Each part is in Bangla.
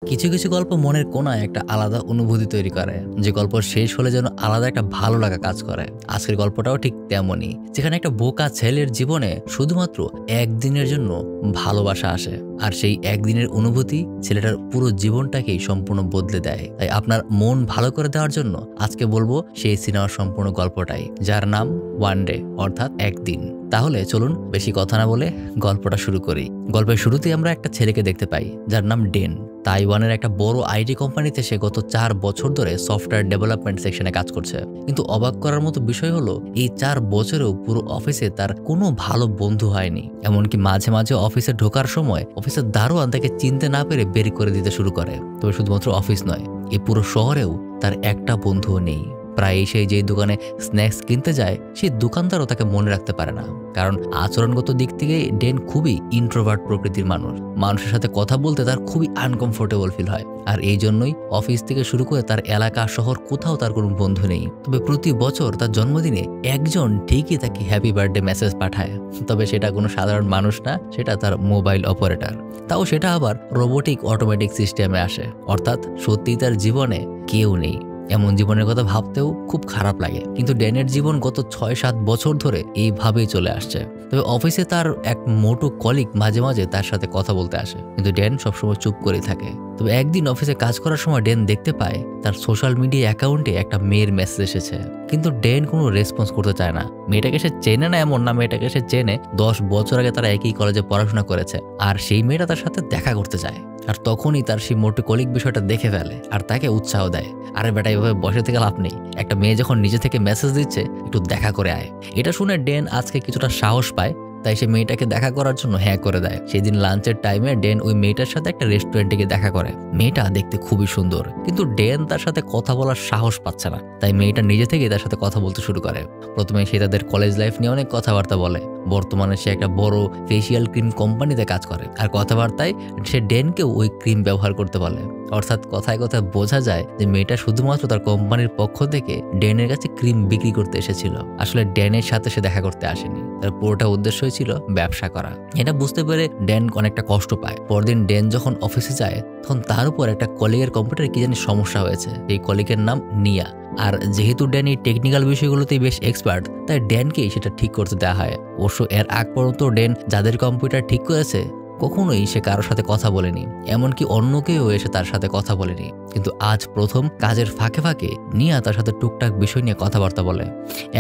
কিছু কিছু গল্প মনের কোনায় একটা আলাদা অনুভূতি তৈরি করে, যে গল্প শেষ হলে যেন আলাদা একটা ভালো লাগা কাজ করে। আজকের গল্পটাও ঠিক তেমনই, যেখানে একটা বোকা ছেলের জীবনে শুধুমাত্র একদিনের জন্য ভালোবাসা আসে, আর সেই একদিনের অনুভূতি ছেলেটার পুরো জীবনটাকেই সম্পূর্ণ বদলে দেয়। তাই আপনার মন ভালো করে দেওয়ার জন্য আজকে বলবো সেই সিনেমার সম্পূর্ণ গল্পটাই, যার নাম ওয়ান ডে, অর্থাৎ একদিন। তাহলে চলুন বেশি কথা না বলে গল্পটা শুরু করি। গল্পের শুরুতেই আমরা একটা ছেলেকে দেখতে পাই যার নাম ডেন। তাইওয়ানের একটা বড় আইটি কোম্পানিতে সে গত 4 বছর ধরে সফটওয়্যার ডেভেলপমেন্ট সেকশনে কাজ করছে। কিন্তু অবাক করার মতো বিষয় হলো, এই 4 বছরেও পুরো অফিসে তার কোনো ভালো বন্ধু হয়নি। এমনকি মাঝে মাঝে অফিসে ঢোকার সময় অফিসের দারোয়ান তাকে চিনতে না পেরে বের করে দিতে শুরু করে। তবে শুধুমাত্র অফিস নয়, এই পুরো শহরেও তার একটা বন্ধুও নেই। প্রায় সেই যে দোকানে স্ন্যাক্স কিনতে যায়, সেই দোকানদারও তাকে মনে রাখতে পারে না, কারণ আচরণগত দিক থেকে ডেন খুবই ইন্ট্রোভার্ট প্রকৃতির মানুষ। মানুষের সাথে কথা বলতে তার খুবই আনকমফোর্টেবল ফিল হয়, আর এই জন্যই অফিস থেকে শুরু করে তার এলাকা শহর কোথাও তার কোনো বন্ধু নেই। তবে প্রতি বছর তার জন্মদিনে একজন ঠিকই তাকে হ্যাপি বার্থডে মেসেজ পাঠায়। তবে সেটা কোনো সাধারণ মানুষ না, সেটা তার মোবাইল অপারেটর। তাও সেটা আবার রোবোটিক অটোমেটিক সিস্টেমে আসে, অর্থাৎ সত্যিই তার জীবনে কেউ নেই। এমন জীবনের কথা ভাবতেও খুব খারাপ লাগে। কিন্তু ড্যানের জীবন গত 6-7 বছর ধরে এইভাবেই চলে আসছে। তবে অফিসে তার এক মোটু কলিগ মাঝে মাঝে তার সাথে কথা বলতে আসে, কিন্তু ড্যান সবসময় চুপ করে থাকে। তবে একদিন অফিসে কাজ করার সময় ড্যান দেখতে পায় তার সোশ্যাল মিডিয়া অ্যাকাউন্টে একটা মেয়ের মেসেজ এসেছে, কিন্তু ড্যান কোনো রেসপন্স করতে চায় না। মেয়েটাকে সে চেনে না এমন না, মেয়েটাকে সে চেনে। 10 বছর আগে তারা একই কলেজে পড়াশোনা করেছে, আর সেই মেয়েটা তার সাথে দেখা করতে চায়। আর তখনই তার সেই মোটু কলিগ বিষয়টা দেখে ফেলে আর তাকে উৎসাহ দেয়, আরে বেটা এভাবে বসে থেকে লাভ নেই, একটা মেয়ে যখন নিজে থেকে মেসেজ দিচ্ছে একটু দেখা করে আয়। এটা শুনে ডেন আজকে কিছুটা সাহস পায়, তাই সে মেয়েটাকে দেখা করার জন্য হ্যাঁ করে দেয়। সেদিন লাঞ্চের টাইমে ডেন ওই মেয়েটার সাথে একটা রেস্টুরেন্টে গিয়ে দেখা করে। মেয়েটা দেখতে খুবই সুন্দর, কিন্তু ডেন তার সাথে কথা বলার সাহস পাচ্ছে না, তাই মেয়েটা নিজে থেকে তার সাথে কথা বলতে শুরু করে। প্রথমে সে তাদের কলেজ লাইফ নিয়ে অনেক কথাবার্তা বলে। বর্তমানে সে একটা বড় ফেসিয়াল ক্রিম কোম্পানিতে কাজ করে, আর কথাবার্তায় সে ডেনকেও ওই ক্রিম ব্যবহার করতে বলে। অর্থাৎ কথায় কথায় বোঝা যায় যে মেয়েটা শুধুমাত্র তার কোম্পানির পক্ষ থেকে ডেনের কাছে ক্রিম বিক্রি করতে এসেছিল। আসলে ডেনের সাথে সে দেখা করতে আসেনি, তার পুরোটা উদ্দেশ্যই ছিল ব্যবসা করা। এটা বুঝতে পেরে ডেন অনেকটা কষ্ট পায়। পরদিন ডেন যখন অফিসে যায়, তখন তার উপর একটা কলিগের কম্পিউটারে কি জানি সমস্যা হয়েছে। এই কলিগের নাম নিয়া, আর যেহেতু ড্যান এই টেকনিক্যাল বিষয়গুলোতেই বেশ এক্সপার্ট, তাই ড্যানকেই সেটা ঠিক করতে দেওয়া হয়। অবশ্য এর আগ পর্যন্ত ড্যান যাদের কম্পিউটার ঠিক করেছে কখনোই সে কারোর সাথে কথা বলেনি, এমনকি অন্য কেউ এসে তার সাথে কথা বলেনি। কিন্তু আজ প্রথম কাজের ফাঁকে ফাঁকে নিয়া তার সাথে টুকটাক বিষয় নিয়ে কথাবার্তা বলে।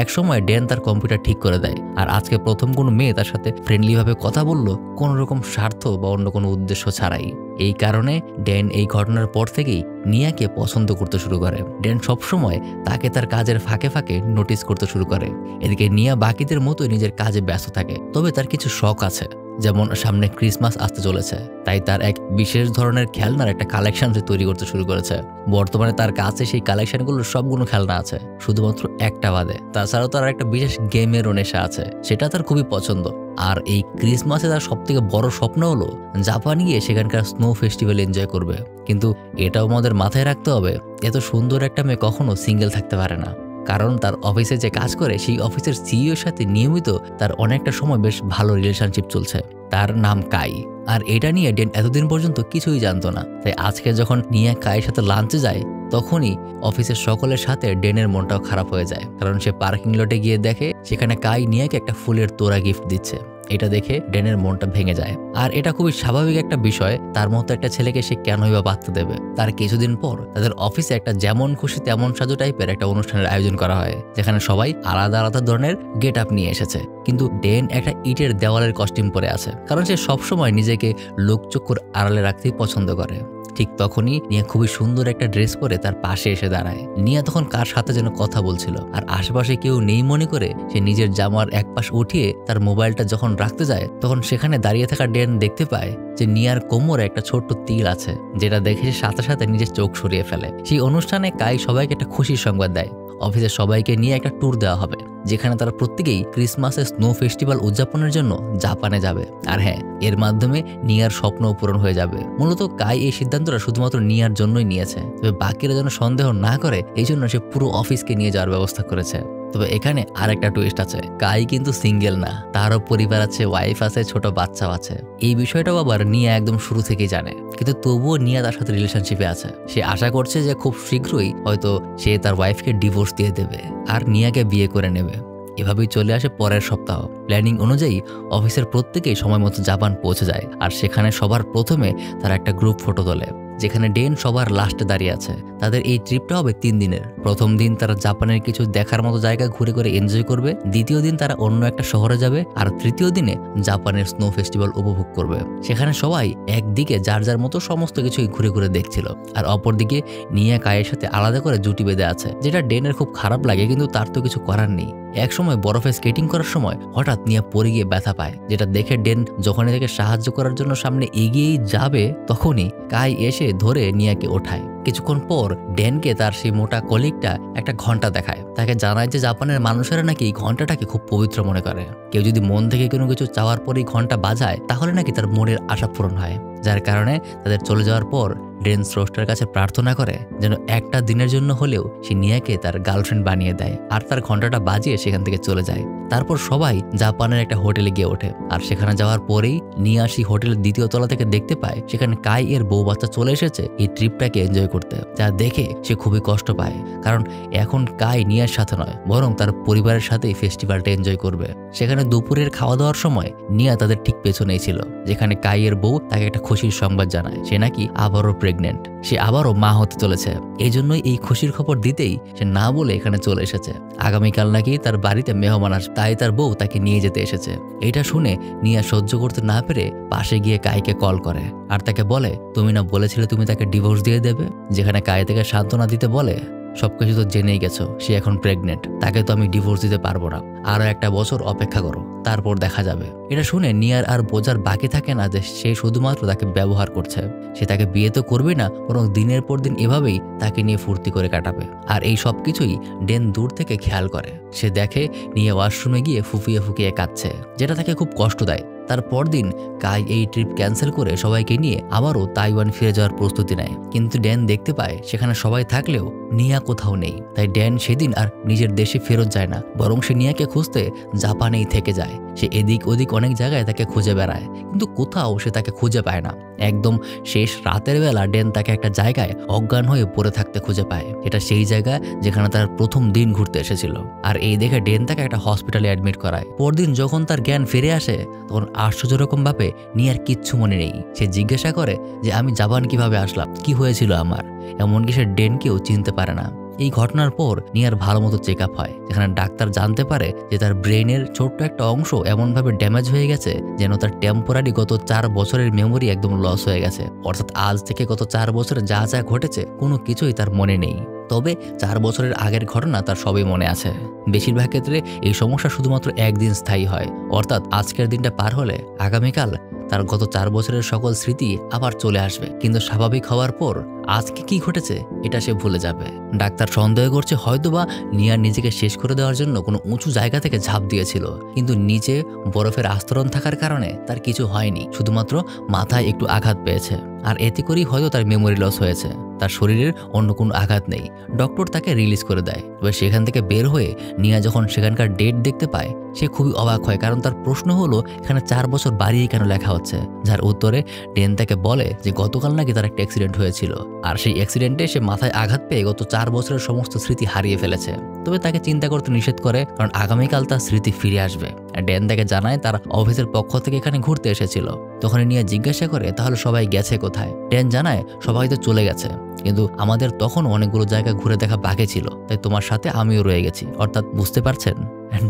এক সময় ড্যান তার কম্পিউটার ঠিক করে দেয়, আর আজকে প্রথম কোনো মেয়ে তার সাথে ফ্রেন্ডলিভাবে কথা বলল, কোনো রকম স্বার্থ বা অন্য কোনো উদ্দেশ্য ছাড়াই। এই কারণে ড্যান এই ঘটনার পর থেকেই নিয়াকে পছন্দ করতে শুরু করে। ড্যান সবসময় তাকে তার কাজের ফাঁকে ফাঁকে নোটিস করতে শুরু করে। এদিকে নিয়া বাকিদের মতোই নিজের কাজে ব্যস্ত থাকে, তবে তার কিছু শখ আছে। যেমন সামনে ক্রিসমাস আসতে চলেছে, তাই তার এক বিশেষ ধরনের খেলনার একটা কালেকশন সে তৈরি করতে শুরু করেছে। বর্তমানে তার কাছে সেই কালেকশনগুলোর সবগুলো খেলনা আছে, শুধুমাত্র একটা বাদে। তাছাড়াও তার একটা বিশেষ গেমেরও নেশা আছে, সেটা তার খুবই পছন্দ। আর এই ক্রিসমাসে তার সবথেকে বড় স্বপ্ন হলো জাপান গিয়ে সেখানকার স্নো ফেস্টিভ্যাল এনজয় করবে। কিন্তু এটাও আমাদের মাথায় রাখতে হবে, এত সুন্দর একটা মেয়ে কখনো সিঙ্গেল থাকতে পারে না, কারণ তার অফিসে যে কাজ করে সেই অফিসের সিইওর সাথে নিয়মিত তার অনেকটা সময় বেশ ভালো রিলেশনশিপ চলছে। তার নাম কাই, আর এটা নিয়ে ডেন এতদিন পর্যন্ত কিছুই জানতো না। তাই আজকে যখন নিয়া কাইয়ের সাথে লাঞ্চে যায়, তখনই অফিসের সকলের সাথে ডেনের মনটাও খারাপ হয়ে যায়, কারণ সে পার্কিং লটে গিয়ে দেখে সেখানে কাই নিয়াকে একটা ফুলের তোড়া গিফট দিচ্ছে। এটা দেখে ডেনের মনটা ভেঙে যায়, আর এটা খুবই স্বাভাবিক একটা বিষয়। তার মতো একটা ছেলেকে সে কেনই বা পাত্তা দেবে। তার কিছুদিন পর তাদের অফিসে একটা যেমন খুশি তেমন সাজু টাইপের একটা অনুষ্ঠানের আয়োজন করা হয়, যেখানে সবাই আলাদা আলাদা ধরনের গেট আপ নিয়ে এসেছে। কিন্তু ডেন একটা ইটের দেওয়ালের কস্টিউম পরে আছে, কারণ সে সবসময় নিজেকে লোকচক্ষুর আড়ালে রাখতেই পছন্দ করে। ঠিক তখনই নিয়া খুবই সুন্দর একটা ড্রেস পরে তার পাশে এসে দাঁড়ায়। নিয়া তখন কার সাথে যেন কথা বলছিল, আর আশেপাশে কেউ নেই মনে করে সে নিজের জামার এক পাশ উঠিয়ে তার মোবাইলটা যখন রাখতে যায়, তখন সেখানে দাঁড়িয়ে থাকা ডেন দেখতে পায় যে নিয়ার কোমরে একটা ছোট্ট তিল আছে, যেটা দেখে সে সাথে সাথে নিজের চোখ সরিয়ে ফেলে। সেই অনুষ্ঠানে কাই সবাইকে একটা খুশির সংবাদ দেয়, অফিসের সবাইকে নিয়ে একটা ট্যুর দেওয়া হবে, যেখানে তারা প্রত্যেকেই ক্রিসমাসের স্নো ফেস্টিভ্যাল উদযাপনের জন্য জাপানে যাবে। আর হ্যাঁ, এর মাধ্যমে নিয়ার স্বপ্ন পূরণ হয়ে যাবে। মূলত কাই এই সিদ্ধান্তটা শুধুমাত্র নিয়ার জন্যই নিয়েছে, তবে বাকিরা যেন সন্দেহ না করে এই জন্য সে পুরো অফিসকে নিয়ে যাওয়ার ব্যবস্থা করেছে। তবে এখানে আরেকটা টুইস্ট আছে, কাই কিন্তু সিঙ্গেল না, তারও পরিবার আছে, ওয়াইফ আছে, ছোট বাচ্চাও আছে। এই বিষয়টাও আবার নিয়া একদম শুরু থেকেই জানে, কিন্তু তবুও নিয়া তার সাথে রিলেশনশিপে আছে। সে আশা করছে যে খুব শীঘ্রই হয়তো সে তার ওয়াইফকে ডিভোর্স দিয়ে দেবে আর নিয়াকে বিয়ে করে নেবে। এভাবেই চলে আসে পরের সপ্তাহ। প্ল্যানিং অনুযায়ী অফিসের প্রত্যেকেই সময় মতো জাপান পৌঁছে যায়, আর সেখানে সবার প্রথমে তারা একটা গ্রুপ ফটো তোলে, যেখানে ডেন সবার লাস্টে দাঁড়িয়ে আছে। তাদের এই ট্রিপটা হবে 3 দিনের। প্রথম দিন তারা জাপানের কিছু দেখার মতো জায়গা ঘুরে ঘুরে এনজয় করবে, দ্বিতীয় দিন তারা অন্য একটা শহরে যাবে, আর তৃতীয় দিনে জাপানের স্নো ফেস্টিভ্যাল উপভোগ করবে। সেখানে সবাই একদিকে যার যার মতো সমস্ত কিছুই ঘুরে ঘুরে দেখছিল, আর অপরদিকে নিয়া কায়ের সাথে আলাদা করে জুটি বেঁধে আছে, যেটা ডেনের খুব খারাপ লাগে, কিন্তু তার তো কিছু করার নেই। এক সময় বরফে স্কেটিং করার সময় হঠাৎ নিয়া পড়ে গিয়ে ব্যথা পায়, যেটা দেখে ডেন যখনই তাকে সাহায্য করার জন্য সামনে এগিয়েই যাবে, তখনই কাই এসে ধরে নিয়াকে ওঠায়। কিছুক্ষণ পর ডেনকে তার সেই মোটা কলিগটা একটা ঘন্টা দেখায়, তাকে জানায় যে জাপানের মানুষেরা নাকি এই ঘন্টাটাকে খুব পবিত্র মনে করে। কেউ যদি মন থেকে কোনো কিছু চাওয়ার পরেই ঘন্টা বাজায়, তাহলে নাকি তার মনের আশা পূরণ হয়। যার কারণে তাদের চলে যাওয়ার পর ডেন স্রষ্টার কাছে প্রার্থনা করে যেন একটা দিনের জন্য হলেও সে নিয়াকে তার গার্লফ্রেন্ড বানিয়ে দেয়, আর তার ঘন্টাটা বাজিয়ে সেখান থেকে চলে যায়। তারপর সবাই জাপানের একটা হোটেলে গিয়ে ওঠে, আর সেখানে যাওয়ার পরেই নিয়া সেই হোটেলের দ্বিতীয় তলা থেকে দেখতে পায় সেখানে কাই এর বউ বাচ্চা চলে এসেছে এই ট্রিপটাকে এনজয় করতে। যা দেখে সে খুবই কষ্ট পায়, কারণ এখন কাই নিয়ার সাথে নয়, বরং তার পরিবারের সাথেই ফেস্টিভ্যালটা এনজয় করবে। সেখানে দুপুরের খাওয়া দাওয়ার সময় নিয়া তাদের ঠিক পেছনেই ছিল, যেখানে কাই এর বউ তাকে একটা খুশির সংবাদ জানায়, সে নাকি আবারও প্রেগনেন্ট, সে আবারও মা হতে চলেছে। এই জন্যই এই খুশির খবর দিতেই সে না বলে এখানে চলে এসেছে। আগামীকাল নাকি তার বাড়িতে মেহমান আসবে, তাই তার বউ তাকে নিয়ে যেতে এসেছে। এটা শুনে নিয়া সহ্য করতে না পেরে পাশে গিয়ে কাইকে কল করে, আর তাকে বলে, তুমি না বলেছিলে তুমি তাকে ডিভোর্স দিয়ে দেবে? যেখানে কাই তাকে সান্ত্বনা দিতে বলে, সবকিছু তো জেনেই গেছো, সে এখন প্রেগনেন্ট, তাকে তো আমি ডিভোর্স দিতে পারবো না, আরো 1 বছর অপেক্ষা করো, তারপর দেখা যাবে। এটা শুনে নিয়ার আর বোঝার বাকি থাকে না যে সে শুধুমাত্র তাকে ব্যবহার করছে। সে তাকে বিয়ে তো করবে না, বরং দিনের পর দিন এভাবেই তাকে নিয়ে ফুর্তি করে কাটাবে। আর এই সব কিছুই ডেন দূর থেকে খেয়াল করে। সে দেখে নিয়ে ওয়াশরুমে গিয়ে ফুফিয়ে ফুফিয়ে কাঁদছে, যেটা তাকে খুব কষ্ট দেয়। তার পরদিন কাই এই ট্রিপ ক্যান্সেল করে সবাইকে নিয়ে আবারও তাইওয়ান ফিরে যাওয়ার প্রস্তুতি নেয়, কিন্তু ড্যান দেখতে পায় সেখানে সবাই থাকলেও নিয়া কোথাও নেই। তাই ড্যান সেদিন আর নিজের দেশে ফেরত যায় না, বরং সে নিয়াকে খুঁজতে জাপানেই থেকে যায়। সে এদিক ওদিক অনেক জায়গায় তাকে খুঁজে বেড়ায়, কিন্তু কোথাও সে তাকে খুঁজে পায় না। একদম শেষ রাতের বেলা ড্যান তাকে একটা জায়গায় অজ্ঞান হয়ে পড়ে থাকতে খুঁজে পায়। এটা সেই জায়গা যেখানে তার প্রথম দিন ঘুরতে এসেছিল। আর এই দেখে ড্যান তাকে একটা হসপিটালে অ্যাডমিট করায়। পরদিন যখন তার জ্ঞান ফিরে আসে, তখন আশ্চর্যরকম ভাবে নিয়ার কিচ্ছু মনে নেই। সে জিজ্ঞাসা করে যে আমি জাপান কিভাবে আসলাম, কি হয়েছিল আমার। এমনকি সে ডেনকেও চিনতে পারে না। এই ঘটনার পর নিয়ার ভালো মতো চেক আপ হয়, যেখানে ডাক্তার জানতে পারে যে তার ব্রেনের ছোট্ট একটা অংশ এমনভাবে ড্যামেজ হয়ে গেছে যেন তার টেম্পোরারি গত 4 বছরের মেমোরি একদম লস হয়ে গেছে। অর্থাৎ আজ থেকে গত 4 বছরে যা যা ঘটেছে কোনো কিছুই তার মনে নেই। তবে 4 বছরের আগের ঘটনা তার সবই মনে আছে। বেশিরভাগ ক্ষেত্রে এই সমস্যা শুধুমাত্র একদিন স্থায়ী হয়, অর্থাৎ আজকের দিনটা পার হলে আগামীকাল তার গত 4 বছরের সকল স্মৃতি আবার চলে আসবে। কিন্তু স্বাভাবিক হওয়ার পর আজকে কি ঘটেছে এটা সে ভুলে যাবে। ডাক্তার সন্দেহ করছে হয়তোবা নিয়া নিজেকে শেষ করে দেওয়ার জন্য কোনো উঁচু জায়গা থেকে ঝাঁপ দিয়েছিল, কিন্তু নিচে বরফের আস্তরণ থাকার কারণে তার কিছু হয়নি, শুধুমাত্র মাথায় একটু আঘাত পেয়েছে। আর এতে করেই হয়তো তার মেমোরি লস হয়েছে, তার শরীরের অন্য কোনো আঘাত নেই। ডক্টর তাকে রিলিজ করে দেয়। তবে সেখান থেকে বের হয়ে নিয়া যখন সেখানকার ডেট দেখতে পায়, সে খুবই অবাক হয়, কারণ তার প্রশ্ন হলো এখানে 4 বছর বাড়িয়ে কেন লেখা হচ্ছে। যার উত্তরে ডেন তাকে বলে যে গতকাল নাকি তার একটা অ্যাক্সিডেন্ট হয়েছিল, আর সেই অ্যাক্সিডেন্টে সে মাথায় আঘাত পেয়ে গত 4 বছরের সমস্ত স্মৃতি হারিয়ে ফেলেছে। তবে তাকে চিন্তা করতে নিষেধ করে, কারণ আগামীকাল তার স্মৃতি ফিরে আসবে। ডেন তাকে জানায় তার অফিসের পক্ষ থেকে এখানে ঘুরতে এসেছিল। তখন নিয়ে জিজ্ঞাসা করে তাহলে সবাই গেছে কোথায়। ডেন জানায় সবাই তো চলে গেছে, কিন্তু আমাদের তখন অনেকগুলো জায়গা ঘুরে দেখা বাকি ছিল, তাই তোমার সাথে আমিও রয়ে গেছি। অর্থাৎ বুঝতে পারছেন,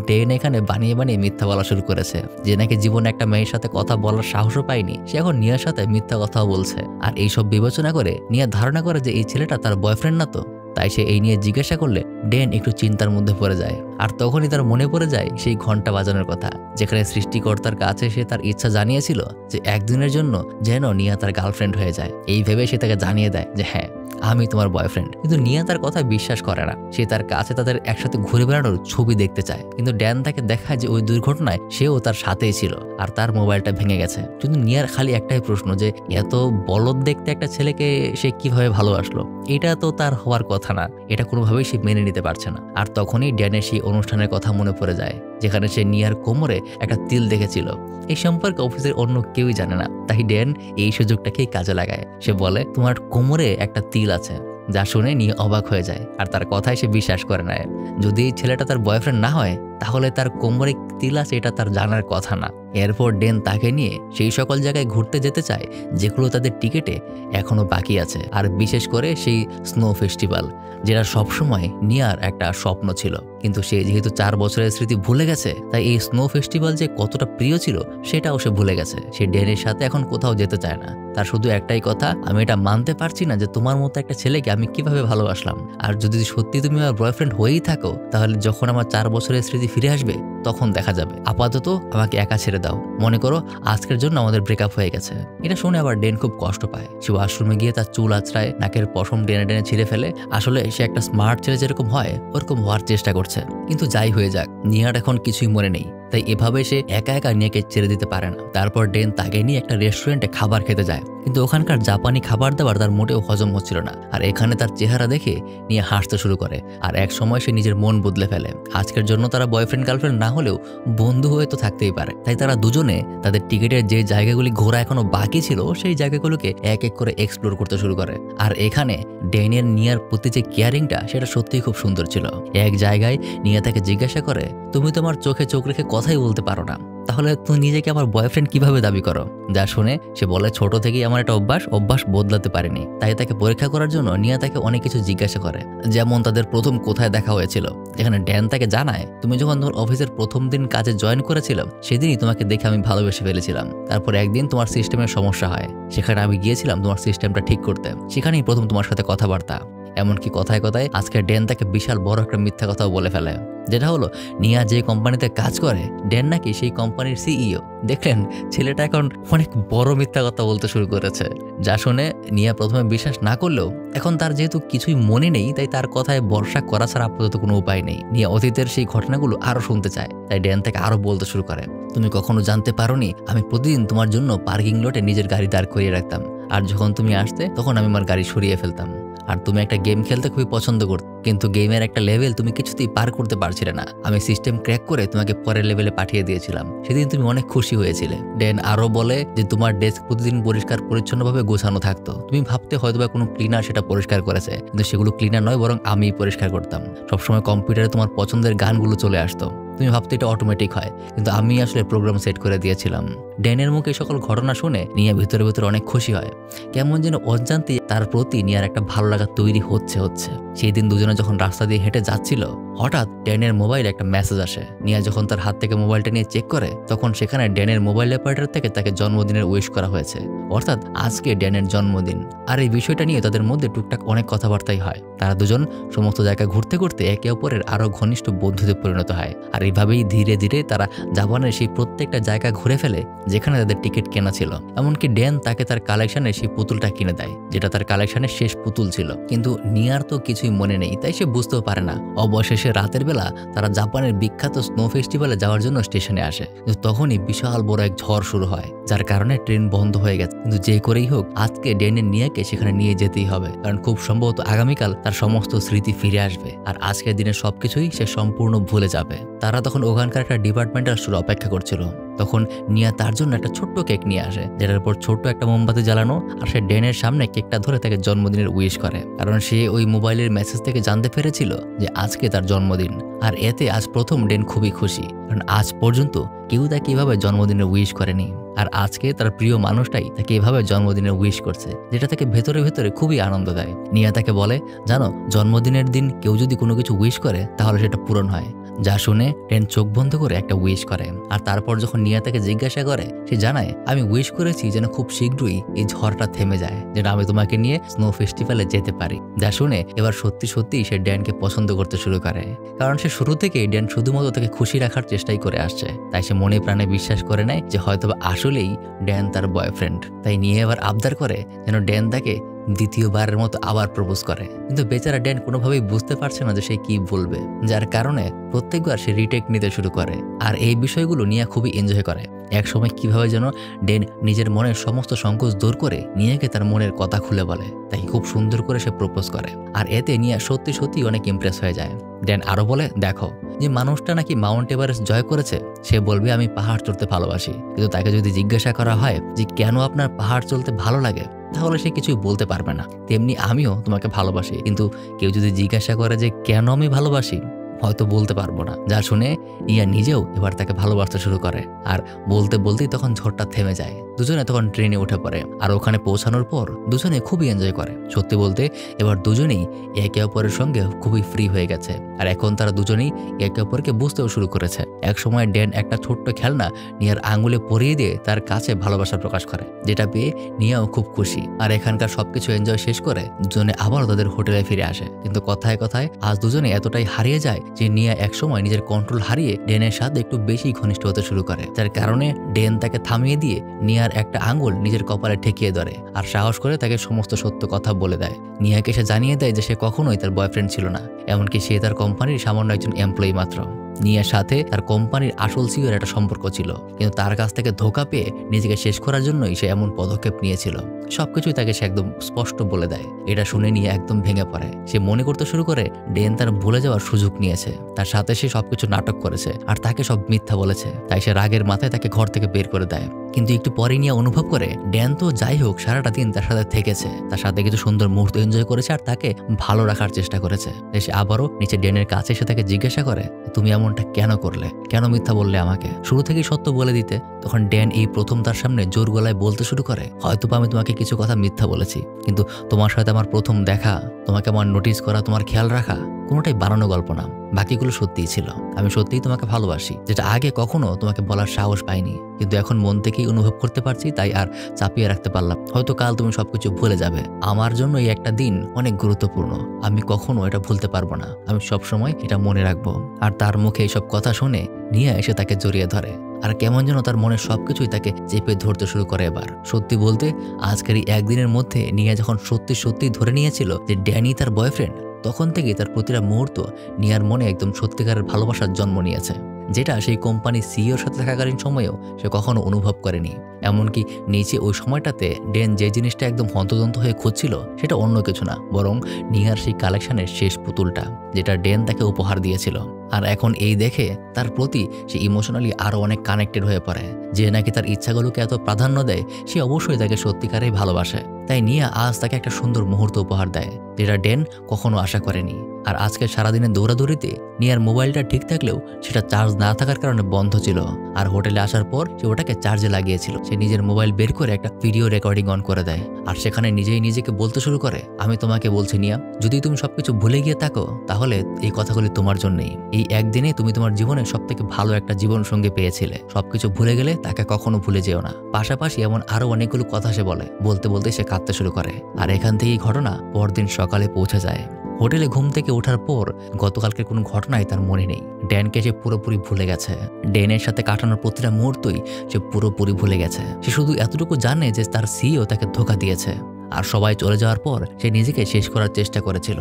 ডেন এখানে বানিয়ে বানিয়ে মিথ্যা বলা শুরু করেছে। যে নাকি জীবনে একটা মেয়ের সাথে কথা বলার সাহসও পায়নি, সে এখন নিয়ার সাথে মিথ্যা কথাও বলছে। আর এইসব বিবেচনা করে নিয়া ধারণা করে যে এই ছেলেটা তার বয়ফ্রেন্ড না তো। তাই সে এই নিয়ে জিজ্ঞাসা করলে ডেন একটু চিন্তার মধ্যে পড়ে যায়। আর তখনই তার মনে পড়ে যায় সেই ঘন্টা বাজানোর কথা, যেখানে সৃষ্টিকর্তার কাছে সে তার ইচ্ছা জানিয়েছিল যে একদিনের জন্য যেন নিয়া তার গার্লফ্রেন্ড হয়ে যায়। এই ভেবে সে তাকে জানিয়ে দেয় যে হ্যাঁ, আমি তোমার বয়ফ্রেন্ড। কিন্তু নিয়া তার কথা বিশ্বাস করে না। সে তার কাছে তাদের একসাথে ঘুরে বেড়ানোর ছবি দেখতে চায়, কিন্তু ড্যান তাকে দেখায় যে ওই দুর্ঘটনায় সেও তার সাথেই ছিল আর তার মোবাইলটা ভেঙে গেছে। কিন্তু নিয়ার খালি একটাই প্রশ্ন যে এত বলদ দেখতে একটা ছেলেকে সে কিভাবে ভালোবাসলো। এটা তো তার হওয়ার কথা না, এটা কোনোভাবেই সে মেনে নিতে পারছে না। আর তখনই ড্যানের সেই অনুষ্ঠানের কথা মনে পড়ে যায় যেখানে সে নিয়ার কোমরে একটা তিল দেখেছিল। এই সম্পর্কে অফিসের অন্য কেউই জানে না, তাই ড্যান এই সুযোগটাকেই কাজে লাগায়। সে বলে তোমার কোমরে একটা তিল আছে, যা শুনে নিয়ে অবাক হয়ে যায় আর তার কথায় সে বিশ্বাস করে নেয়। যদি এই ছেলেটা তার বয়ফ্রেন্ড না হয় তাহলে তার কোমরে তিল আছে এটা তার জানার কথা না। এরপর ডেন তাকে নিয়ে সেই সকল জায়গায় ঘুরতে যেতে চায় যেগুলো তাদের টিকিটে এখনো বাকি আছে, আর বিশেষ করে সেই স্নো ফেস্টিভ্যাল যেটা সবসময় নিয়ার একটা স্বপ্ন ছিল। কিন্তু সে যেহেতু 4 বছরের স্মৃতি ভুলে গেছে, তাই এই স্নো ফেস্টিভ্যাল যে কতটা প্রিয় ছিল সেটাও সে ভুলে গেছে। সে ডেনের সাথে এখন কোথাও যেতে চায় না। তার শুধু একটাই কথা, আমি এটা মানতে পারছি না যে তোমার মতো একটা ছেলেকে আমি কিভাবে ভালোবাসলাম। আর যদি সত্যি তুমি আমার বয়ফ্রেন্ড হয়েই থাকো তাহলে যখন আমার 4 বছরের স্মৃতি ফিরে আসবে তখন দেখা যাবে। আপাতত আমাকে একা ছেড়ে দাও। মনে করো আজকের জন্য আমাদের ব্রেকআপ হয়ে গেছে। এটা শুনে আবার ডেন খুব কষ্ট পায়। সে ওয়াশরুমে গিয়ে তার চুল আঁচড়ায়, নাকের পশম টেনে টেনে ছিঁড়ে ফেলে। আসলে সে একটা স্মার্ট ছেলে যেরকম হয় ওরকম হওয়ার চেষ্টা করছে। কিন্তু যাই হয়ে যাক, নিয়ার এখন কিছুই মনে নেই, তাই এভাবে সে একা একা নিয়াকে ছেড়ে দিতে পারে না। তারপর ডেন তাকে নিয়ে একটা রেস্টুরেন্টে খাবার খেতে যায়, কিন্তু ওখানকার জাপানি খাবার দাবার তার মোটেও হজম হচ্ছিল না। আর এখানে তার চেহারা দেখে নিয়ে হাসতে শুরু করে। আর এক সময় সে নিজের মন বদলে ফেলে। আজকের জন্য তারা বয়ফ্রেন্ড গার্লফ্রেন্ড না হলেও বন্ধু হয়ে তো থাকতেই পারে। তাই তারা দুজনে তাদের টিকিটের যে জায়গাগুলি ঘোরা এখনো বাকি ছিল সেই জায়গাগুলোকে এক এক করে এক্সপ্লোর করতে শুরু করে। আর এখানে ডেনের নিয়ার প্রতি যে কেয়ারিংটা সেটা সত্যিই খুব সুন্দর ছিল। এক জায়গায় নিয়া তাকে জিজ্ঞাসা করে, তুমি তোমার চোখে চোখ রেখে কথাই বলতে পারো না, তাহলে তুমি নিজেকে আমার বয়ফ্রেন্ড কিভাবে দাবি করো? যা শুনে সে বলে, ছোট থেকেই আমার একটা অভ্যাস বদলাতে পারিনি। তাই তাকে পরীক্ষা করার জন্য নিয়া তাকে অনেক কিছু জিজ্ঞাসা করে, যেমন তাদের প্রথম কোথায় দেখা হয়েছিল। এখানে ড্যান তাকে জানায়, তুমি যখন তোমার অফিসের প্রথম দিন কাজে জয়েন করেছিলাম সেদিনই তোমাকে দেখে আমি ভালোবেসে ফেলেছিলাম। তারপর একদিন তোমার সিস্টেমের সমস্যা হয়, সেখানে আমি গিয়েছিলাম তোমার সিস্টেমটা ঠিক করতে। সেখানেই প্রথম তোমার সাথে কথাবার্তা। এমনকি কথায় কথায় আজকে ড্যান তাকে বিশাল বড় একটা মিথ্যা কথাও বলে ফেলে, যেটা হলো নিয়া যে কোম্পানিতে কাজ করে ড্যান নাকি সেই কোম্পানির সিইও। দেখলেন ছেলেটা এখন অনেক বড় মিথ্যা কথা বলতে শুরু করেছে। যা শুনে নিয়া প্রথমে বিশ্বাস না করলেও এখন তার যেহেতু কিছুই মনে নেই তাই তার কথায় ভরসা করা ছাড়া আপাতত কোনো উপায় নেই। নিয়া অতীতের সেই ঘটনাগুলো আরো শুনতে চায়, তাই ড্যান তাকে আরো বলতে শুরু করে, তুমি কখনো জানতে পারোনি আমি প্রতিদিন তোমার জন্য পার্কিং লটে নিজের গাড়ি দাঁড় করিয়ে রাখতাম, আর যখন তুমি আসতে তখন আমি আমার গাড়ি সরিয়ে ফেলতাম। আর তুমি একটা গেম খেলতে খুবই পছন্দ করতে, কিন্তু গেমের একটা লেভেল তুমি কিছুতেই পার করতে পারছিলে না। আমি সিস্টেম ক্র্যাক করে তোমাকে পরের লেভেলে পাঠিয়ে দিয়েছিলাম, সেদিন তুমি অনেক খুশি হয়েছিলে। ডেন আরো বলে যে তোমার ডেস্ক প্রতিদিন পরিষ্কার পরিচ্ছন্নভাবে গোছানো থাকতো। তুমি ভাবতে হয়তোবা কোনো ক্লিনার সেটা পরিষ্কার করেছে, কিন্তু সেগুলো ক্লিনার নয় বরং আমিই পরিষ্কার করতাম। সবসময় কম্পিউটারে তোমার পছন্দের গানগুলো চলে আসতো, তুমি ভাবতে এটা অটোমেটিক হয়, কিন্তু আমি আসলে প্রোগ্রাম সেট করে দিয়েছিলাম। ড্যানের মুখে সকল ঘটনা শুনে নিয়া ভিতরে ভিতরে অনেক খুশি হয়। কেমন যেন অজান্তে তার প্রতি নিয়ার একটা ভালো লাগা তৈরি হচ্ছে। সেই দিন দুজনে যখন রাস্তা দিয়ে হেঁটে যাচ্ছিল হঠাৎ ড্যানের মোবাইলে একটা মেসেজ আসে। নিয়া যখন তার হাত থেকে মোবাইলটা নিয়ে চেক করে তখন সেখানে ড্যানের মোবাইল অপারেটর থেকে তাকে জন্মদিনের উইশ করা হয়েছে, অর্থাৎ আজকে ড্যানের জন্মদিন। আর এই বিষয়টা নিয়ে তাদের মধ্যে টুকটাক অনেক কথাবার্তাই হয়। তারা দুজন সমস্ত জায়গায় ঘুরতে ঘুরতে একে অপরের আরো ঘনিষ্ঠ বন্ধুতে পরিণত হয়। আর এইভাবেই ধীরে ধীরে তারা জাপানের সেই প্রত্যেকটা জায়গা ঘুরে ফেলে যেখানে তাদের টিকিট কেনা ছিল। এমনকি ড্যান তাকে তার কালেকশনের সেই পুতুলটা কিনে দেয়, যেটা তার কালেকশনের শেষ পুতুল ছিল। কিন্তু নিয়ার তো কিছুই মনে নেই, তাই সে বুঝতেও পারে না। অবশেষে রাতের বেলা তারা জাপানের বিখ্যাত স্নো ফেস্টিভ্যালে যাওয়ার জন্য স্টেশনে আসে, কিন্তু তখনই বিশাল বড় এক ঝড় শুরু হয়, যার কারণে ট্রেন বন্ধ হয়ে গেছে। কিন্তু যে করেই হোক আজকে ড্যানের নিয়াকে সেখানে নিয়ে যেতেই হবে, কারণ খুব সম্ভবত আগামীকাল তার সমস্ত স্মৃতি ফিরে আসবে আর আজকের দিনের সবকিছুই সে সম্পূর্ণ ভুলে যাবে। তারা তখন ওখানকার একটা ডিপার্টমেন্টাল স্টোরে অপেক্ষা করছিল। তখন নিয়া তার জন্য একটা ছোট্ট কেক নিয়ে আসে, যেটার উপর ছোট্ট একটা মোমবাতি জ্বালানো, আর সে ড্যানের সামনে কেকটা ধরে তাকে জন্মদিনের উইশ করে। কারণ সে ওই মোবাইলের মেসেজ থেকে জানতে পেরেছিল যে আজকে তার জন্মদিন। আর এতে আজ প্রথম ড্যান খুবই খুশি, কারণ আজ পর্যন্ত কেউ তাকে এভাবে জন্মদিনের উইশ করেনি। আর আজকে তার প্রিয় মানুষটাই তাকে এভাবে জন্মদিনের উইশ করছে, যেটা তাকে ভেতরে ভেতরে খুবই আনন্দ দেয়। নিয়া তাকে বলে, জানো জন্মদিনের দিন কেউ যদি কোনো কিছু উইশ করে তাহলে সেটা পূরণ হয়। যা শুনে ড্যান চোখ বন্ধ করে একটা উইশ করে। আর তারপর যখন নিয়া তাকে জিজ্ঞাসা করে সে জানায়, আমি উইশ করেছি যেন খুব শীঘ্রই এই ঝড়টা থেমে যায়, যেন আমি তোমাকে নিয়ে স্নো ফেস্টিভ্যালে যেতে পারি। যা শুনে এবার সত্যি সত্যি সে ড্যানকে পছন্দ করতে শুরু করে, কারণ সে শুরু থেকেই ড্যান শুধুমাত্র তাকে খুশি রাখার চেষ্টাই করে আসছে। তাই সে মনে প্রাণে বিশ্বাস করে নেয় যে হয়তোবা আসলেই ড্যান তার বয়ফ্রেন্ড। তাই নিয়ে এবার আবদার করে যেন ড্যান তাকে দ্বিতীয়বারের মতো আবার প্রপোজ করে। কিন্তু বেচারা ড্যান কোনোভাবেই বুঝতে পারছে না যে সে কি বলবে, যার কারণে প্রত্যেকবার সে রিটেক নিতে শুরু করে। আর এই বিষয়গুলো নিয়া খুবই এনজয় করে। একসময় কিভাবে যেন ড্যান নিজের মনের সমস্ত সংকোচ দূর করে নিয়াকে তার মনের কথা খুলে বলে, তাকে খুব সুন্দর করে সে প্রপোজ করে। আর এতে নিয়া সত্যি সত্যি অনেক ইমপ্রেস হয়ে যায়। ড্যান আরো বলে, দেখো যে মানুষটা নাকি মাউন্ট এভারেস্ট জয় করেছে সে বলবে আমি পাহাড় চড়তে ভালোবাসি, কিন্তু তাকে যদি জিজ্ঞাসা করা হয় যে কেন আপনার পাহাড় চলতে ভালো লাগে, তাহলে সে কিছুই বলতে পারবে না। তেমনি আমিও তোমাকে ভালোবাসি, কিন্তু কেউ যদি জিজ্ঞাসা করে যে কেন আমি ভালোবাসি, হয়তো বলতে পারবো না। যা শুনে নিয়া নিজেও এবার তাকে ভালোবাসতে শুরু করে। আর বলতে বলতেই তখন ঝড়টা থেমে যায়। দুজনে তখন ট্রেনে উঠে পড়ে। আর ওখানে পৌঁছানোর পর দুজনে খুবই এনজয় করে। সত্যি বলতে এবার দুজনেই একে অপরের সঙ্গে খুবই ফ্রি হয়ে গেছে। আর এখন তারা দুজনেই একে অপরকে বুঝতেও শুরু করেছে। এক সময় ড্যান একটা ছোট্ট খেলনা নিয়ার আঙুলে পরিয়ে দিয়ে তার কাছে ভালোবাসা প্রকাশ করে, যেটা পেয়ে নিয়াও খুব খুশি। আর এখানকার সবকিছু এনজয় শেষ করে দুজনে আবারও তাদের হোটেলে ফিরে আসে। কিন্তু কথায় কথায় আজ দুজনে এতটাই হারিয়ে যায় যে নিয়া একসময় নিজের কন্ট্রোল হারিয়ে ড্যানের সাথে একটু বেশি ঘনিষ্ঠ হতে শুরু করে, যার কারণে ড্যান তাকে থামিয়ে দিয়ে নিয়ার একটা আঙ্গুল নিজের কপালে ঠেকিয়ে ধরে আর সাহস করে তাকে সমস্ত সত্য কথা বলে দেয়। নিয়াকে সে জানিয়ে দেয় যে সে কখনোই তার বয়ফ্রেন্ড ছিল না, এমনকি সে তার কোম্পানির সামান্য একজন এমপ্লয়ি মাত্র। নিয়ার সাথে তার কোম্পানির আসল সিইওর একটা সম্পর্ক ছিল, কিন্তু তার কাছ থেকে ধোঁকা পেয়ে নিজেকে শেষ করার জন্যই সে এমন পদক্ষেপ নিয়েছিল। সবকিছুই তাকে সে একদম স্পষ্ট বলে দেয়। এটা শুনে নিয়ে একদম ভেঙে পড়ে। সে মনে করতে শুরু করে ডেন তার ভুলে যাওয়ার সুযোগ নিয়েছে, তার সাথে সে সবকিছু নাটক করেছে আর তাকে সব মিথ্যা বলেছে। তাই সে রাগের মাথায় তাকে ঘর থেকে বের করে দেয়। কিন্তু একটু পরে নিয়ে অনুভব করে ড্যান তো যাই হোক সারাটা দিন তার সাথে থেকেছে, তার সাথে কিছু সুন্দর মুহূর্ত এনজয় করেছে আর তাকে ভালো রাখার চেষ্টা করেছে। সে আবারও নিচে ড্যানের কাছে এসে তাকে জিজ্ঞাসা করে, তুমি এমনটা কেন করলে, কেন মিথ্যা বললে আমাকে, শুরু থেকেই সত্য বলে দিতে। তখন ড্যান এই প্রথম তার সামনে জোর গলায় বলতে শুরু করে, হয়তোবা আমি তোমাকে কিছু কথা মিথ্যা বলেছি, কিন্তু তোমার সাথে আমার প্রথম দেখা, তোমাকে আমার নোটিস করা, তোমার খেয়াল রাখা কোনোটাই বানানো গল্প না, বাকিগুলো সত্যিই ছিল। আমি সত্যিই তোমাকে ভালোবাসি, যেটা আগে কখনো তোমাকে বলার সাহস পাইনি, কিন্তু এখন মন থেকেই অনুভব করতে পারছি, তাই আর চাপিয়ে রাখতে পারলাম। হয়তো কাল তুমি সবকিছু ভুলে যাবে। আমার জন্য এই একটা দিন অনেক গুরুত্বপূর্ণ, আমি কখনো এটা ভুলতে পারবো না, আমি সবসময় এটা মনে রাখবো। আর তার মুখে এইসব কথা শুনে নিয়ে এসে তাকে জড়িয়ে ধরে আর কেমন যেন তার মনের সবকিছুই তাকে চেপে ধরতে শুরু করে। এবার সত্যি বলতে আজকের এই একদিনের মধ্যে নিয়া যখন সত্যি সত্যি ধরে নিয়েছিল যে ড্যানি তার বয়ফ্রেন্ড, তখন থেকেই তার প্রতিটা মুহূর্ত নিয়ার মনে একদম সত্যিকারের ভালোবাসার জন্ম নিয়েছে, যেটা সেই কোম্পানির সিইওর সাথে থাকাকালীন সময়েও সে কখনো অনুভব করেনি। এমনকি নিচে ওই সময়টাতে ড্যান যে জিনিসটা একদম হন্তদন্ত হয়ে খুঁজছিল সেটা অন্য কিছু না, বরং নিয়ার সেই কালেকশনের শেষ পুতুলটা, যেটা ড্যান তাকে উপহার দিয়েছিল। আর এখন এই দেখে তার প্রতি সে ইমোশনালি আরও অনেক কানেক্টেড হয়ে পড়ে। যে নাকি তার ইচ্ছাগুলোকে এত প্রাধান্য দেয়, সে অবশ্যই তাকে সত্যিকারেই ভালোবাসে। তাই নিয়া আজ তাকে একটা সুন্দর মুহূর্ত উপহার দেয়, যেটা ড্যান কখনো আশা করেনি। আর আজকে সারাদিনের দৌড়াদৌড়িতে নিয়ার মোবাইলটা ঠিক থাকলেও সেটা চার্জ না থাকার কারণে বন্ধ ছিল। আর হোটেলে আসার পর সে ওটাকে চার্জে লাগিয়েছিল। সে নিজের মোবাইল বের করে একটা ভিডিও রেকর্ডিং অন করে দেয় আর সেখানে নিজেই নিজেকে বলতে শুরু করে, আমি তোমাকে বলছি নিয়া, যদি তুমি সবকিছু ভুলে গিয়ে থাকো তাহলে এই কথাগুলি তোমার জন্যই। এই একদিনে তুমি তোমার জীবনে সবথেকে ভালো একটা জীবন সঙ্গী পেয়েছিলে। সবকিছু ভুলে গেলে তাকে কখনো ভুলে যেও না। পাশাপাশি এমন আরো অনেকগুলো কথা সে বলে। বলতে বলতে সে কাঁদতে শুরু করে। আর এখান থেকেই ঘটনা পরদিন সকালে পৌঁছে যায়। হোটেলে ঘুম থেকে ওঠার পর গতকালকের কোনো ঘটনাই তার মনে নেই। ড্যানকে সে পুরোপুরি ভুলে গেছে। ড্যানের সাথে কাটানোর প্রতিটা মুহূর্তই সে পুরোপুরি ভুলে গেছে। সে শুধু এতটুকু জানে যে তার সিইও তাকে ধোঁকা দিয়েছে। আর সবাই চলে যাওয়ার পর সে নিজেকে শেষ করার চেষ্টা করেছিল।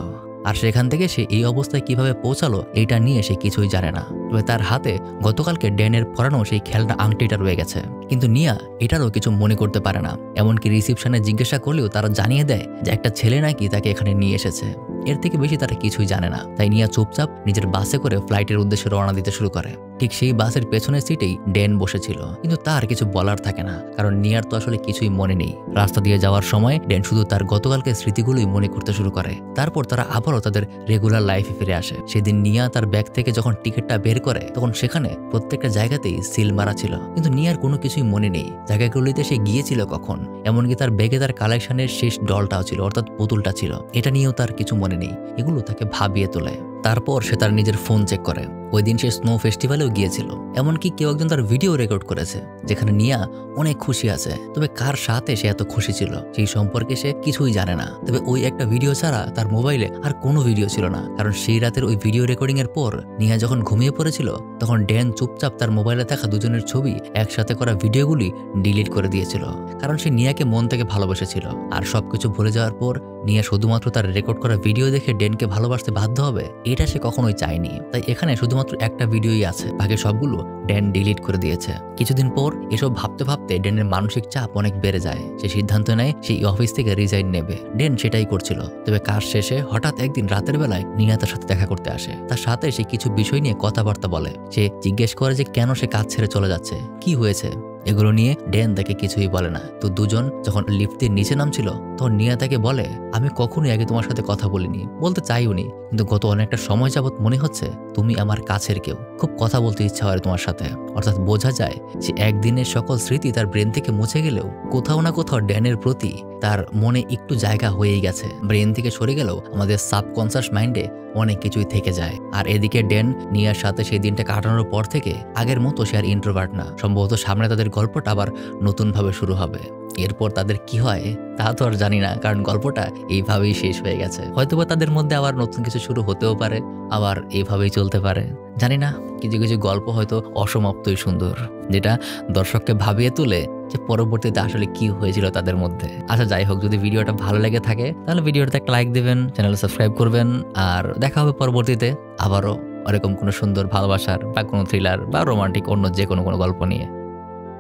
আর সেখান থেকে সে এই অবস্থায় কিভাবে পৌঁছালো এইটা নিয়ে সে কিছুই জানে না। তবে তার হাতে গতকালকে ড্যানের পরানো সেই খেলনা আংটিটা রয়ে গেছে, কিন্তু নিয়া এটারও কিছু মনে করতে পারে না। এমনকি রিসিপশনে জিজ্ঞাসা করলেও তারা জানিয়ে দেয় যে একটা ছেলে নাকি তাকে এখানে নিয়ে এসেছে। এর থেকে বেশি তারা কিছুই জানে না। তাই নিয়া চুপচাপ নিজের বাসে করে ফ্লাইটের উদ্দেশ্যে রওনা দিতে শুরু করে। ঠিক সেই বাসের পেছনের সিটেই ড্যান বসেছিল, কিন্তু তার কিছু বলার থাকে না, কারণ নিয়ার তো আসলে কিছুই মনে নেই। রাস্তা দিয়ে যাওয়ার সময় ড্যান শুধু তার গতকালকে স্মৃতিগুলোই মনে করতে শুরু করে। তারপর তারা আবারও তাদের রেগুলার লাইফে ফিরে আসে। সেদিন নিয়া তার ব্যাগ থেকে যখন টিকিটটা বের করে তখন সেখানে প্রত্যেকটা জায়গাতেই সিল মারা ছিল, কিন্তু নিয়ার কোনো কিছুই মনে নেই জায়গাগুলিতে সে গিয়েছিল কখন। এমনকি তার ব্যাগে তার কালেকশনের শেষ ডলটাও ছিল, অর্থাৎ পুতুলটা ছিল। এটা নিয়েও তার কিছু মনে নেই। এগুলো তাকে ভাবিয়ে তোলে। তারপর সে তার নিজের ফোন চেক করে। ওই দিন সে স্নো ফেস্টিভ্যালেও গিয়েছিল। এমনকি কেউ একজন তার ভিডিও রেকর্ড করেছে যেখানে নিয়া অনেক খুশি আছে। তবে কার সাথে সে এত খুশি ছিল সেই সম্পর্কে সে কিছুই জানে না। তবে ওই একটা ভিডিও ছাড়া তার মোবাইলে আর কোনো ভিডিও ছিল না, কারণ সেই রাতের ওই ভিডিও রেকর্ডিং এর পর নিয়া যখন ঘুমিয়ে পড়েছিল তখন ড্যান চুপচাপ তার মোবাইলে থাকা দুজনের ছবি একসাথে করা ভিডিওগুলি ডিলিট করে দিয়েছিল, কারণ সে নিয়াকে মন থেকে ভালোবেসেছিল। আর সবকিছু ভুলে যাওয়ার পর নিয়া শুধুমাত্র তার রেকর্ড করা ভিডিও দেখে ড্যানকে ভালোবাসতে বাধ্য হবে এটা সে কখনোই চায়নি। তাই এখানে শুধুমাত্র একটা ভিডিওই আছে, বাকি সবগুলো ড্যান ডিলিট করে দিয়েছে। কিছুদিন পর এসব ভাবতে ভাবতে ড্যানের মানসিক চাপ অনেক বেড়ে যায়। সে সিদ্ধান্ত নেয় সেই অফিস থেকে রিজাইন নেবে। ড্যান সেটাই করছিল। তবে কাজ শেষে হঠাৎ একদিন রাতের বেলায় নিয়া তার সাথে দেখা করতে আসে। তার সাথে সে কিছু বিষয় নিয়ে কথাবার্তা বলে। সে জিজ্ঞেস করে যে কেন সে কাজ ছেড়ে চলে যাচ্ছে, কি হয়েছে। এগুলো নিয়ে ড্যান তাকে কিছুই বলে না। তো দুজন যখন লিফটের নিচে নামছিল তখন নিয়া তাকে বলে, আমি কখনোই আগে তোমার সাথে কথা বলিনি, বলতে চাইওনি, কিন্তু গত অনেকটা সময় যাবৎ মনে হচ্ছে তুমি আমার কাছের কেউ, খুব কথা বলতে ইচ্ছা হয় তোমার সাথে। অর্থাৎ বোঝা যায় যে একদিনের সকল স্মৃতি তার ব্রেন থেকে মুছে গেলেও কোথাও না কোথাও ড্যানের প্রতি তার মনে একটু জায়গা হয়েই গেছে। ব্রেন থেকে সরে গেলেও আমাদের সাবকনসিয়াস মাইন্ডে অনেক কিছুই থেকে যায়। আর এদিকে ড্যান নিয়ার সাথে সেই দিনটা কাটানোর পর থেকে আগের মতো সে আর ইন্ট্রোভার্ট না। সম্ভবত সামনে তাদের গল্পটা আবার নতুনভাবে শুরু হবে। এরপর তাদের কি হয় তা তো আর জানি না, কারণ গল্পটা এইভাবেই শেষ হয়ে গেছে। হয়তোবা তাদের মধ্যে আবার নতুন কিছু শুরু হতেও পারে, আবার এইভাবেই চলতে পারে, জানি না। কিছু কিছু গল্প হয়তো অসমাপ্তই সুন্দর, যেটা দর্শককে ভাবিয়ে তোলে যে পরবর্তীতে আসলে কি হয়েছিল তাদের মধ্যে। আচ্ছা যাই হোক, যদি ভিডিওটা ভালো লেগে থাকে তাহলে ভিডিওটাতে একটা লাইক দেবেন, চ্যানেলে সাবস্ক্রাইব করবেন, আর দেখা হবে পরবর্তীতে আবারও এরকম কোনো সুন্দর ভালোবাসার বা কোনো থ্রিলার বা রোমান্টিক অন্য যে কোনো গল্প নিয়ে।